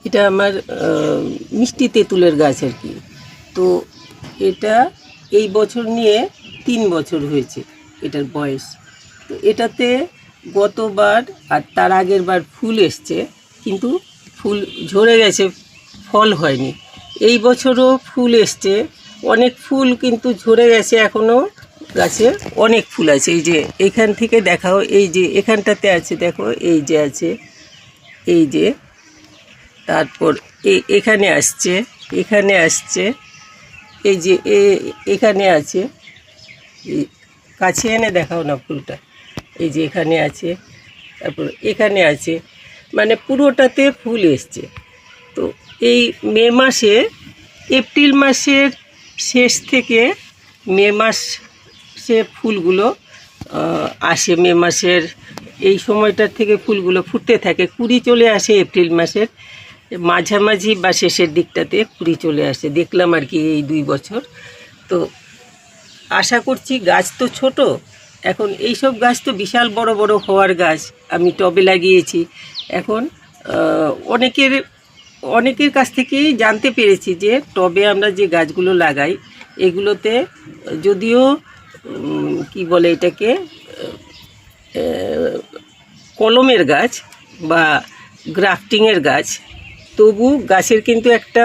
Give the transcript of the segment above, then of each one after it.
এটা আমার মিষ্টি তেঁতুলের গাছ আর কি। তো এটা এই বছর নিয়ে 3 বছর হয়েছে এটার বয়স। তো এটাতে গতবার আর তার আগের বার ফুল এসছে, কিন্তু ফুল ঝরে গেছে, ফল হয়নি। এই বছরও ফুল এসছে, অনেক ফুল, কিন্তু ঝরে গেছে। এখনও গাছে অনেক ফুল আছে। এই যে এখান থেকে দেখাও, এই যে এখানটাতে আছে, দেখো এই যে আছে, এই যে, তারপর এখানে আসছে, এখানে আসছে, এই যে এখানে আছে, কাছে এনে দেখাও না ফুলটা, এই যে এখানে আছে, তারপর এখানে আছে, মানে পুরোটাতে ফুল এসছে। তো এই মে মাসে, এপ্রিল মাসের শেষ থেকে মে মাসে ফুলগুলো আসে। মে মাসের এই সময়টার থেকে ফুলগুলো ফুটতে থাকে, কুড়ি চলে আসে এপ্রিল মাসের মাঝামাঝি বা শেষের দিকটাতে কুড়ি চলে আসে, দেখলাম আর কি এই 2 বছর। তো আশা করছি, গাছ তো ছোট এখন, এই সব গাছ তো বিশাল বড় বড় হওয়ার গাছ, আমি টবে লাগিয়েছি। এখন অনেকের কাছ থেকেই জানতে পেরেছি যে টবে আমরা যে গাছগুলো লাগাই এগুলোতে যদিও কি বলে এটাকে, কলমের গাছ বা গ্রাফটিংয়ের গাছ, তবু গাছের কিন্তু একটা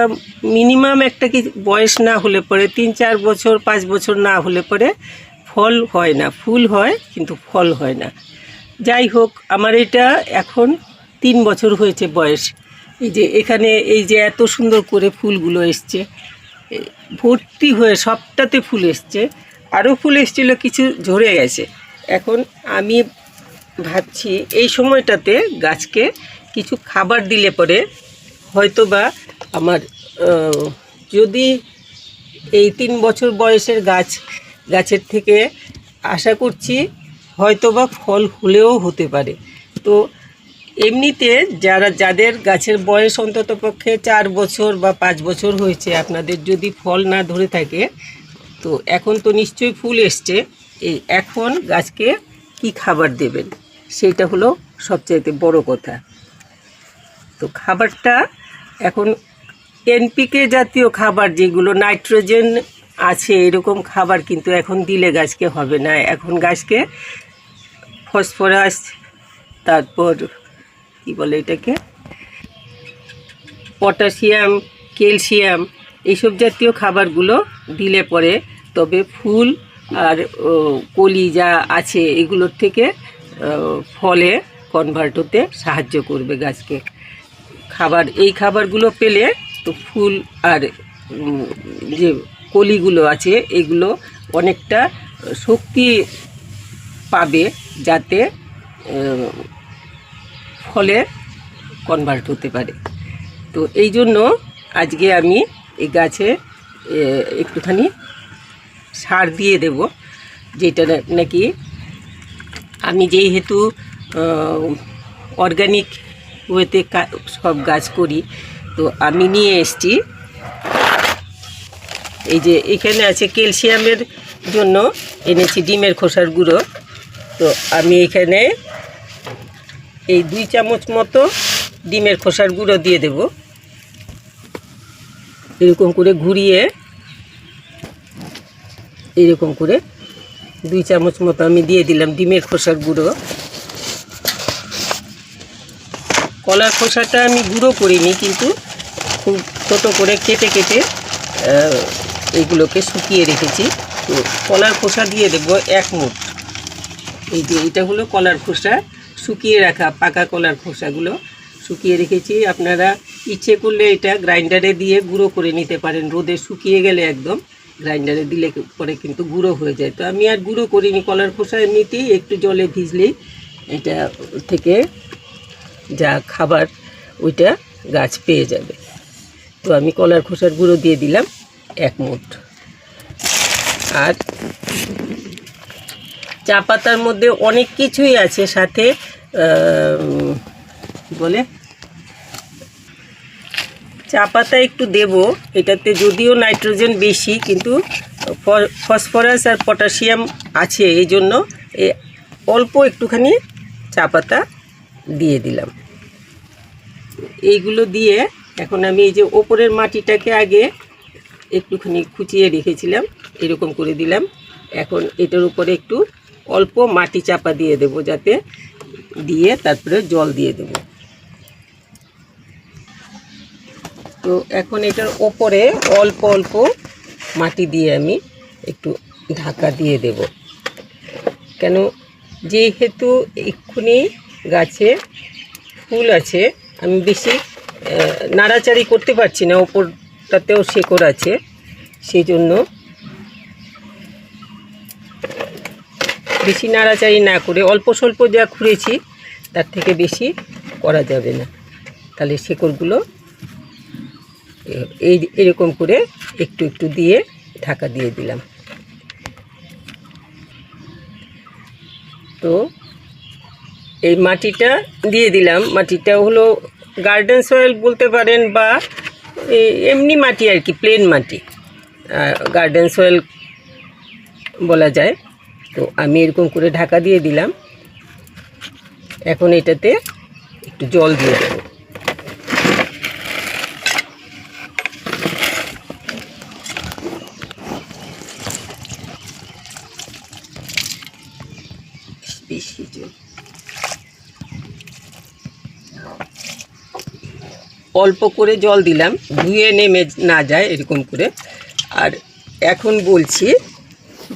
মিনিমাম একটা কি বয়স না হলে পরে 3-4 বছর 5 বছর না হলে পরে ফল হয় না, ফুল হয় কিন্তু ফল হয় না। যাই হোক, আমার এটা এখন 3 বছর হয়েছে বয়স। এই যে এখানে এই যে এত সুন্দর করে ফুলগুলো এসছে, ভর্তি হয়ে সবটাতে ফুল এসছে, আরও ফুল এসেছিলো, কিছু ঝরে গেছে। এখন আমি ভাবছি এই সময়টাতে গাছকে কিছু খাবার দিলে পরে হয়তো বা আমার যদি এই 3 বছর বয়সের গাছের থেকে আশা করছি হয়তো বা ফল হলেও হতে পারে। তো এমনিতে যাদের গাছের বয়স অন্তত পক্ষে 4 বছর বা 5 বছর হয়েছে, আপনাদের যদি ফল না ধরে থাকে, তো এখন তো নিশ্চয়ই ফুল এসছে, এখন গাছকে কি খাবার দেবেন সেটা হলো সবচাইতে বড় কথা। তো খাবারটা এখন এনপিকে জাতীয় খাবার, যেগুলো নাইট্রোজেন আছে এরকম খাবার কিন্তু এখন দিলে গাছকে হবে না। এখন গাছকে ফসফরাস, তারপর কি বলে এটাকে, পটাশিয়াম, ক্যালসিয়াম, এইসব জাতীয় খাবারগুলো দিলে পরে তবে ফুল আর কলি যা আছে এগুলোর থেকে ফলে কনভার্ট হতে সাহায্য করবে গাছকে। এই খাবারগুলো পেলে তো ফুল আর যে কলিগুলো আছে এগুলো অনেকটা শক্তি পাবে, যাতে ফলে কনভার্ট হতে পারে। তো এই জন্য আজকে আমি এই গাছে একটুখানি সার দিয়ে দেব, যেটা নাকি আমি যেহেতু অর্গানিক ওয়েতে সব গাছ করি, তো আমি নিয়ে এসেছি। এই যে এখানে আছে ক্যালসিয়ামের জন্য এনেছি ডিমের খোসার গুঁড়ো। তো আমি এখানে এই 2 চামচ মতো ডিমের খোসার গুঁড়ো দিয়ে দেব, এরকম করে ঘুরিয়ে, এরকম করে 2 চামচ মতো আমি দিয়ে দিলাম ডিমের খোসার গুঁড়ো। কলার খোসাটা আমি গুঁড়ো করিনি, কিন্তু খুব ছোটো করে কেটে কেটে এইগুলোকে শুকিয়ে রেখেছি। তো কলার খোসা দিয়ে দেবো 1 মুঠ। এই যে এটা হলো কলার খোসা, শুকিয়ে রাখা পাকা কলার খোসাগুলো শুকিয়ে রেখেছি। আপনারা ইচ্ছে করলে এটা গ্রাইন্ডারে দিয়ে গুঁড়ো করে নিতে পারেন, রোদে শুকিয়ে গেলে একদম গ্রাইন্ডারে দিলে পরে কিন্তু গুঁড়ো হয়ে যায়। তো আমি আর গুঁড়ো করিনি, কলার খোসা এমনিতেই একটু জলে ভিজলেই এটা থেকে যা খাবার ওইটা গাছ পেয়ে যাবে। তো আমি কলার খোসার গুঁড়ো দিয়ে দিলাম 1 মুঠ। আর চা পাতার মধ্যে অনেক কিছুই আছে, সাথে বলে চা পাতা একটু দেব, এটাতে যদিও নাইট্রোজেন বেশি, কিন্তু ফসফরাস আর পটাশিয়াম আছে, এই জন্য অল্প একটুখানি চা পাতা দিয়ে দিলাম। এইগুলো দিয়ে এখন আমি এই যে ওপরের মাটিটাকে আগে একটুখানি খুঁচিয়ে রেখেছিলাম, এরকম করে দিলাম। এখন এটার উপরে একটু অল্প মাটি চাপা দিয়ে দেব, যাতে দিয়ে তারপরে জল দিয়ে দেব। তো এখন এটার ওপরে অল্প অল্প মাটি দিয়ে আমি একটু ঢাকা দিয়ে দেব, কেন যেহেতু এক্ষুনি গাছে ফুল আছে, আমি বেশি নাড়াচাড়ি করতে পারছি না, ওপরটাতেও শেকড় আছে, সেই জন্য বেশি নাড়াচাড়ি না করে অল্প স্বল্প যা খুঁড়েছি তার থেকে বেশি করা যাবে না, তাহলে শেকড়গুলো এরকম করে একটু একটু দিয়ে ঢাকা দিয়ে দিলাম। তো এই মাটিটা দিয়ে দিলাম, মাটিটা হলো গার্ডেন সয়েল বলতে পারেন, বা এমনি মাটি আর কি, প্লেন মাটি, গার্ডেন সয়েল বলা যায়। তো আমি এরকম করে ঢাকা দিয়ে দিলাম। এখন এটাতে একটু জল দিয়ে দেব। বেশি জল, অল্প করে জল দিলাম, ধুয়ে নেমে না যায় এরকম করে। আর এখন বলছি,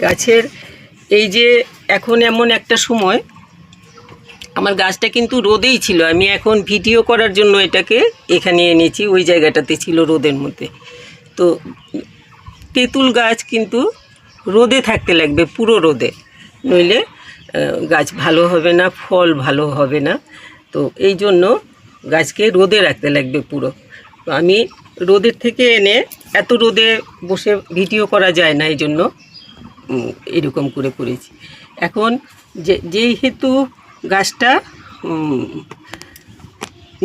গাছের এই যে এখন এমন একটা সময়, আমার গাছটা কিন্তু রোদেই ছিল, আমি এখন ভিডিও করার জন্য এটাকে এখানে এনেছি, ওই জায়গাটাতে ছিল রোদের মধ্যে। তো তেঁতুল গাছ কিন্তু রোদে থাকতে লাগবে, পুরো রোদে, নইলে গাছ ভালো হবে না, ফল ভালো হবে না। তো এই জন্য গাছকে রোদে রাখতে লাগবে পুরো। তো আমি রোদের থেকে এনে, এত রোদে বসে ভিডিও করা যায় না, এই জন্য এরকম করে করেছি। এখন যেহেতু গাছটা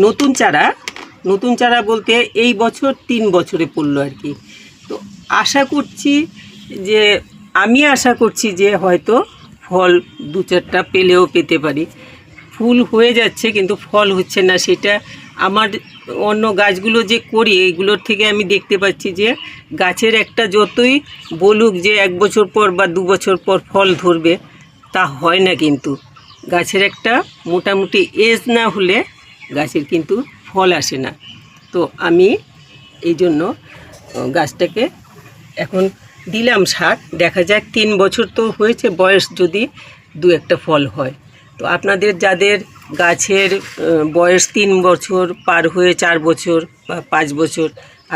নতুন চারা বলতে এই বছর 3 বছরে পড়লো আর কি। তো আমি আশা করছি যে হয়তো ফল 2-4টা পেলেও পেতে পারি। ফুল হয়ে যাচ্ছে কিন্তু ফল হচ্ছে না, সেটা আমার অন্য গাছগুলো যে করি এইগুলোর থেকে আমি দেখতে পাচ্ছি যে গাছের একটা যতই বলুক যে 1 বছর পর বা 2 বছর পর ফল ধরবে, তা হয় না। কিন্তু গাছের একটা মোটামুটি এজ না হলে গাছের কিন্তু ফল আসে না। তো আমি এই জন্য গাছটাকে এখন দিলাম সার, দেখা যাক 3 বছর তো হয়েছে বয়স, যদি 2-1টা ফল হয়। তো আপনাদের যাদের গাছের বয়স 3 বছর পার হয়ে 4 বছর বা 5 বছর,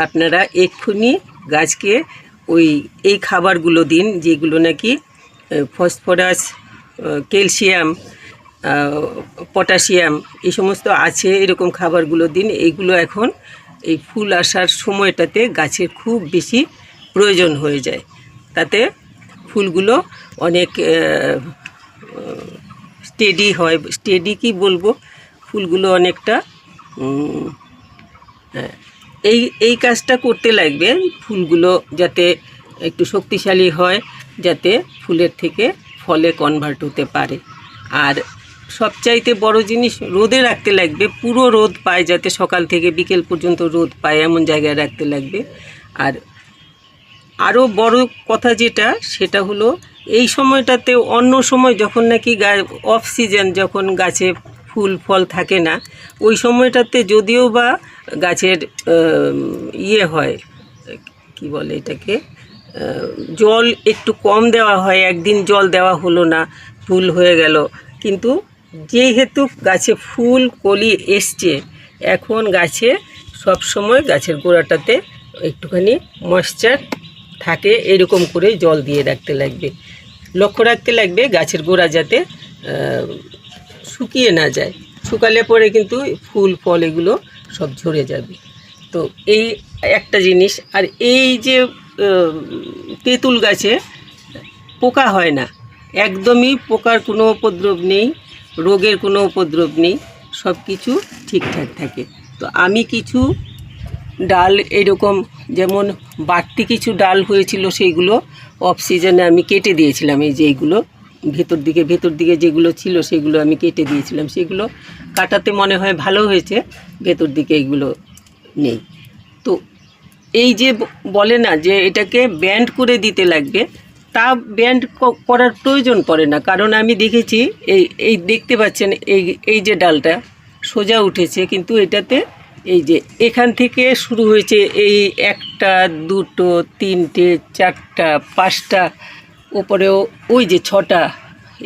আপনারা এক্ষুনি গাছকে এই খাবারগুলো দিন, যেগুলো নাকি ফসফরাস, ক্যালসিয়াম, পটাশিয়াম এই সমস্ত আছে, এরকম খাবারগুলো দিন। এইগুলো এখন এই ফুল আসার সময়টাতে গাছের খুব বেশি প্রয়োজন হয়ে যায়, তাতে ফুলগুলো অনেক স্টেডি হয়, স্টেডি বলবো, ফুলগুলো অনেকটা এই কাজটা করতে লাগবে, ফুলগুলো যাতে একটু শক্তিশালী হয়, যাতে ফুলের থেকে ফলে কনভার্ট হতে পারে। আর সবচাইতে বড় জিনিস, রোদে রাখতে লাগবে, পুরো রোদ পায়, যাতে সকাল থেকে বিকেল পর্যন্ত রোদ পায় এমন জায়গায় রাখতে লাগবে। আর আরও বড় কথা যেটা, সেটা হলো এই সময়টাতে, অন্য সময় যখন নাকি অফ সিজন, যখন গাছে ফুল ফল থাকে না, ওই সময়টাতে যদিও বা গাছের হয়, কি বলে এটাকে, জল একটু কম দেওয়া হয়, একদিন জল দেওয়া হলো না, ফুল হয়ে গেল। কিন্তু যেহেতু গাছে ফুল কলি এসছে, এখন গাছে সব সময় গাছের গোড়াটাতে একটুখানি ময়েশ্চার থাকে, এরকম করে জল দিয়ে রাখতে লাগবে, লক্ষ্য রাখতে লাগবে গাছের গোড়া যাতে শুকিয়ে না যায়, শুকালে পরে কিন্তু ফুল ফল এগুলো সব ঝরে যাবে। তো এই একটা জিনিস। আর এই যে তেঁতুল গাছে পোকা হয় না, একদমই পোকার কোনো উপদ্রব নেই, রোগের কোনো উপদ্রব নেই, সব কিছু ঠিকঠাক থাকে। তো আমি কিছু ডাল এরকম, যেমন বাড়তি কিছু ডাল হয়েছিল, সেইগুলো অফ সিজনে আমি কেটে দিয়েছিলাম। এই যে এইগুলো ভেতর দিকে যেগুলো ছিল সেগুলো আমি কেটে দিয়েছিলাম, সেগুলো কাটাতে মনে হয় ভালো হয়েছে, ভেতর দিকে এইগুলো নেই। তো এই যে বলে না যে এটাকে ব্যান্ড করে দিতে লাগবে, তা ব্যান্ড করার প্রয়োজন পড়ে না। কারণ আমি দেখেছি এই এই দেখতে পাচ্ছেন এই এই যে ডালটা সোজা উঠেছে, কিন্তু এটাতে এই যে এখান থেকে শুরু হয়েছে এই 1টা 2টো 3টে 4টা 5টা, ওপরেও ওই যে 6টা,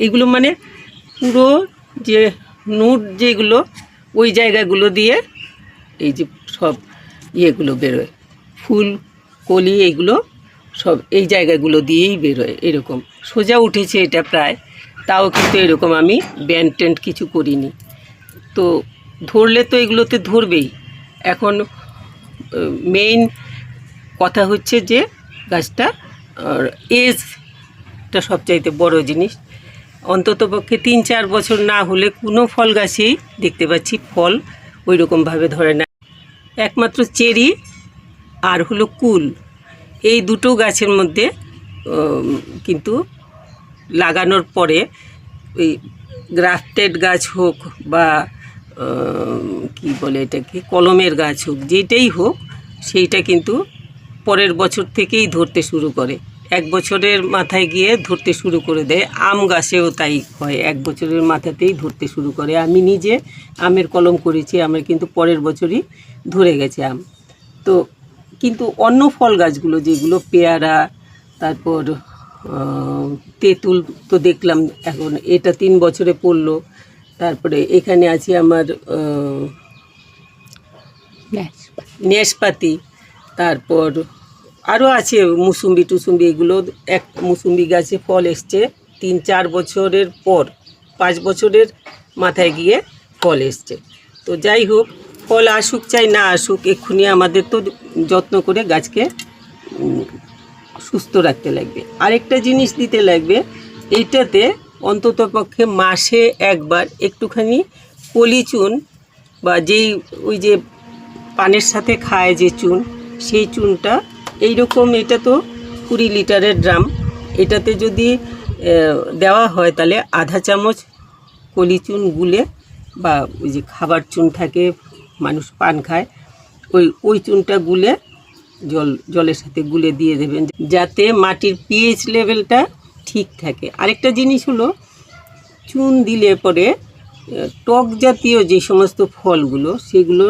এগুলো মানে পুরো যে নুট যেগুলো ওই জায়গাগুলো দিয়ে এই যে সব ইয়েগুলো বেরোয়, ফুল কলি এগুলো সব এই জায়গাগুলো দিয়েই বেরোয়। এরকম সোজা উঠেছে এটা প্রায়, তাও কিন্তু এরকম আমি ব্যান্ড ট্যান্ড কিছু করিনি। তো ধরলে তো এগুলোতে ধরবেই। এখন মেইন কথা হচ্ছে যে গাছটা এজটা সবচাইতে বড় জিনিস। অন্ততপক্ষে 3-4 বছর না হলে কোনো ফল গাছেই দেখতে পাচ্ছি ফল ওই রকমভাবে ধরে না। একমাত্র চেরি আর হলো কুল, এই দুটো গাছের মধ্যে কিন্তু লাগানোর পরে ওই গ্রাফটেড গাছ হোক বা কি বলে এটাকে কলমের গাছ হোক, যেটাই হোক সেইটা কিন্তু পরের বছর থেকেই ধরতে শুরু করে। 1 বছরের মাথায় গিয়ে ধরতে শুরু করে দেয়। আম গাছেও তাই হয়, 1 বছরের মাথাতেই ধরতে শুরু করে। আমি নিজে আমের কলম করেছি, আমার কিন্তু পরের বছরই ধরে গেছে আম। তো কিন্তু অন্য ফল গাছগুলো যেগুলো পেয়ারা, তারপর তেঁতুল তো দেখলাম এখন এটা 3 বছরে পড়লো। তারপরে এখানে আছে আমার নেশপাতি, তারপর আরও আছে মুসুম্বি টুসুম্বি, এগুলো এক মুসুম্বি গাছে ফল এসছে 3-4 বছরের পর, 5 বছরের মাথায় গিয়ে ফল এসছে। তো যাই হোক, ফল আসুক চাই না আসুক, এক্ষুনি আমাদের তো যত্ন করে গাছকে সুস্থ রাখতে লাগবে। আরেকটা জিনিস দিতে লাগবে, এইটাতে অন্ততপক্ষে মাসে একবার একটুখানি পলি চুন বা যেই ওই যে পানের সাথে খায় যে চুন, সেই চুনটা এইরকম, এটা তো 20 লিটারের ড্রাম, এটাতে যদি দেওয়া হয় তাহলে আধা চামচ কলি চুন গুলে, বা ওই যে খাবার চুন থাকে মানুষ পান খায়, ওই চুনটা গুলে জলের সাথে গুলে দিয়ে দেবেন, যাতে মাটির পিএইচ লেভেলটা ঠিক থাকে। আরেকটা জিনিস হলো, চুন দিলে পরে টক জাতীয় যে সমস্ত ফলগুলো সেগুলো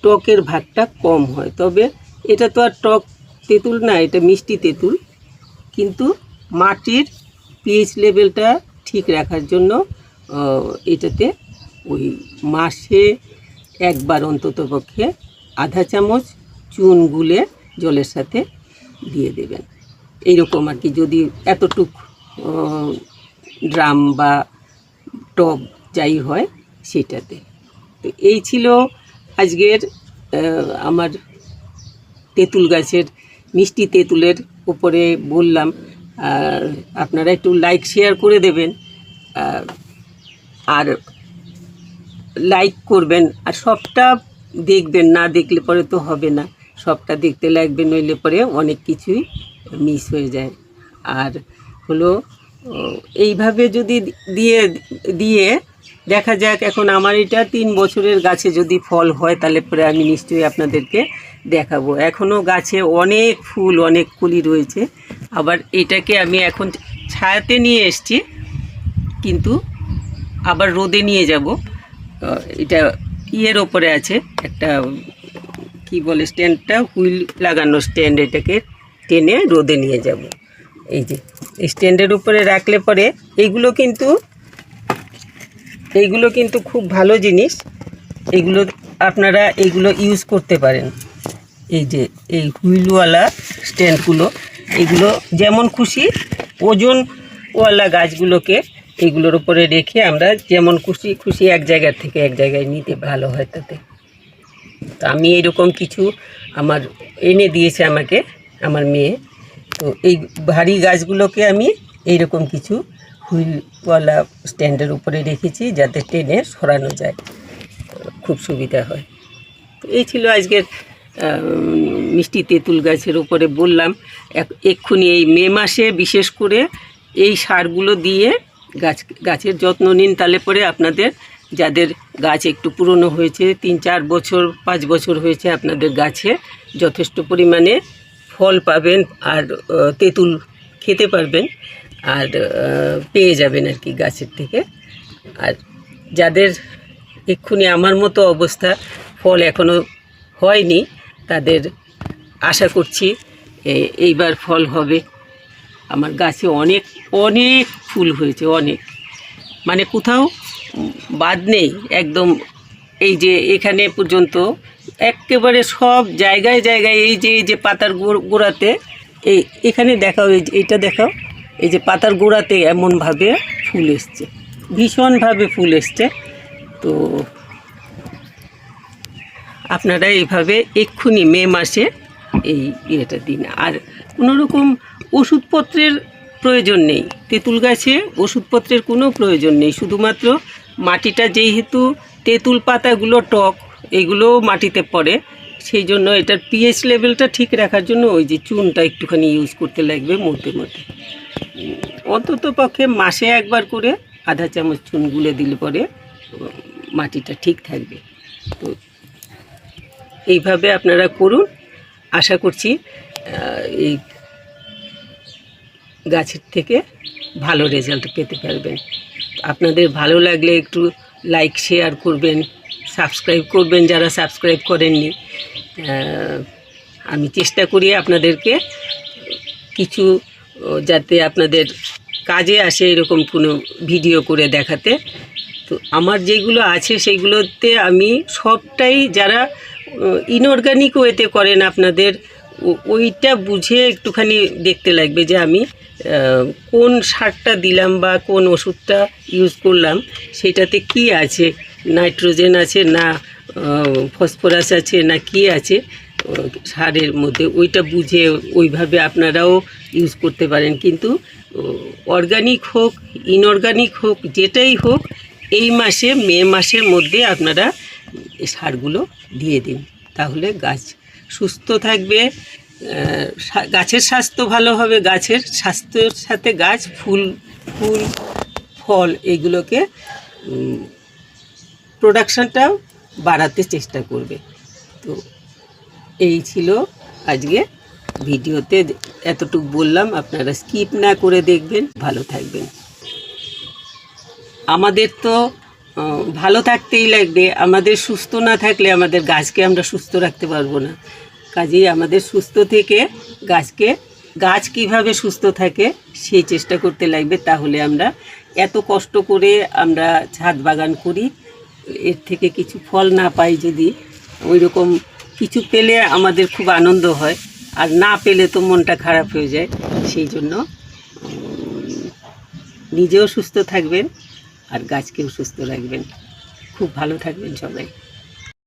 টকের ভাগটা কম হয়। তবে এটা তো আর টক তেঁতুল না, এটা মিষ্টি তেঁতুল, কিন্তু মাটির পিএইচ লেভেলটা ঠিক রাখার জন্য এটাতে ওই মাসে একবার অন্ততপক্ষে আধা চামচ চুন গুলে জলের সাথে দিয়ে দেবেন। এইরকম আর কি, যদি এতটুক ড্রাম বা টব যাই হয় সেটাতে। তো এই ছিল আজকের আমার তেঁতুল গাছের, মিষ্টি তেঁতুলের উপরে বললাম। আর আপনারা একটু লাইক শেয়ার করে দেবেন, আর লাইক করবেন, আর সবটা দেখবেন, না দেখলে পরে তো হবে না, সবটা দেখতে লাগবে, নইলে পরে অনেক কিছুই মিস হয়ে যায়। আর হলো এইভাবে যদি দিয়ে দেখা যাক, এখন আমার এটা 3 বছরের গাছে যদি ফল হয় তাহলে পরে আমি নিশ্চয়ই আপনাদেরকে দেখাবো। এখনও গাছে অনেক ফুল, অনেক কুলি রয়েছে। আবার এটাকে আমি এখন ছায়াতে নিয়ে এসছি, কিন্তু আবার রোদে নিয়ে যাব। এটা ইয়ের ওপরে আছে একটা, কি বলে স্ট্যান্ডটা, হুইল লাগানো স্ট্যান্ড, এটাকে টেনে রোদে নিয়ে যাব। এই যে স্ট্যান্ডের উপরে রাখলে পরে এইগুলো কিন্তু খুব ভালো জিনিস, এইগুলো আপনারা এইগুলো ইউজ করতে পারেন। এই যে এই হুইলওয়ালা স্ট্যান্ডগুলো, এগুলো যেমন খুশি ওজনওয়ালা গাছগুলোকে এইগুলোর উপরে রেখে আমরা যেমন খুশি এক জায়গার থেকে এক জায়গায় নিতে ভালো হয় তাতে। তো আমি এরকম কিছু আমার এনে দিয়েছে আমাকে আমার মেয়ে। তো এই ভারী গাছগুলোকে আমি এইরকম কিছু হুইলওয়ালা স্ট্যান্ডের উপরে রেখেছি, যাতে টেনে সরানো যায়, খুব সুবিধা হয়। তো এই ছিল আজকের মিষ্টি তেঁতুল গাছের উপরে বললাম। এক্ষুনি এই মে মাসে বিশেষ করে এই সারগুলো দিয়ে গাছের যত্ন নিন, তাহলে পরে আপনাদের যাদের গাছ একটু পুরনো হয়েছে, 3-4 বছর 5 বছর হয়েছে, আপনাদের গাছে যথেষ্ট পরিমাণে ফল পাবেন আর তেঁতুল খেতে পারবেন আর পেয়ে যাবেন আর কি গাছের থেকে। আর যাদের এক্ষুনি আমার মতো অবস্থা, ফল এখনও হয়নি, তাদের আশা করছি এইবার ফল হবে। আমার গাছে অনেক অনেক ফুল হয়েছে, অনেক, মানে কোথাও বাদ নেই একদম। এই যে এখানে পর্যন্ত একেবারে সব জায়গায় জায়গায় এই যে পাতার গোড়াতে, এখানে দেখাও, এইটা দেখাও, এই যে পাতার গোড়াতে এমনভাবে ফুল এসছে, ভীষণভাবে ফুল এসছে। তো আপনারা এইভাবে এক্ষুনি মে মাসে এই ইয়েটা দিন। আর কোনোরকম ওষুধপত্রের প্রয়োজন নেই, তেঁতুল গাছে ওষুধপত্রের কোনো প্রয়োজন নেই। শুধুমাত্র মাটিটা, যেহেতু তেঁতুল পাতাগুলো টক, এগুলো মাটিতে পড়ে, সেই জন্য এটার পিএইচ লেভেলটা ঠিক রাখার জন্য ওই যে চুনটা একটুখানি ইউজ করতে লাগবে মধ্যে মধ্যে। অন্তত পক্ষে মাসে একবার করে আধা চামচ চুন গুলে দিলে পরে মাটিটা ঠিক থাকবে। তো এইভাবে আপনারা করুন, আশা করছি এই গাছের থেকে ভালো রেজাল্ট পেতে পারবেন। আপনাদের ভালো লাগলে একটু লাইক শেয়ার করবেন, সাবস্ক্রাইব করবেন যারা সাবস্ক্রাইব করেননি। আমি চেষ্টা করি আপনাদেরকে কিছু, যাতে আপনাদের কাজে আসে এরকম কোনো ভিডিও করে দেখাতে। তো আমার যেগুলো আছে সেইগুলোতে আমি সবটাই, যারা ইনঅর্গানিক ওয়েতে করেন আপনাদের ওইটা বুঝে একটুখানি দেখতে লাগবে যে আমি কোন সারটা দিলাম বা কোন ওষুধটা ইউজ করলাম, সেটাতে কি আছে, নাইট্রোজেন আছে না ফসফরাস আছে না কি আছে সারের মধ্যে, ওইটা বুঝে ওইভাবে আপনারাও ইউজ করতে পারেন। কিন্তু অর্গানিক হোক ইনঅর্গানিক হোক যেটাই হোক, এই মাসে মে মাসের মধ্যে আপনারা সারগুলো দিয়ে দিন, তাহলে গাছ সুস্থ থাকবে, গাছের স্বাস্থ্য ভালো হবে, গাছের স্বাস্থ্যের সাথে গাছ ফুল ফল এইগুলোকে প্রোডাকশানটাও বাড়াতে চেষ্টা করবে। তো এই ছিল আজকে ভিডিওতে, এতটুকু বললাম, আপনারা স্কিপ না করে দেখবেন, ভালো থাকবেন। আমাদের তো ভালো থাকতেই লাগবে, আমাদের সুস্থ না থাকলে আমাদের গাছকে আমরা সুস্থ রাখতে পারবো না। কাজেই আমাদের সুস্থ থেকে গাছ কিভাবে সুস্থ থাকে সেই চেষ্টা করতে লাগবে। তাহলে আমরা এত কষ্ট করে আমরা ছাদ বাগান করি, এর থেকে কিছু ফল না পাই, যদি ওই রকম কিছু পেলে আমাদের খুব আনন্দ হয়, আর না পেলে তো মনটা খারাপ হয়ে যায়। সেই জন্য নিজেও সুস্থ থাকবেন আর গাছকেও সুস্থ রাখবেন। খুব ভালো থাকবেন সবাই।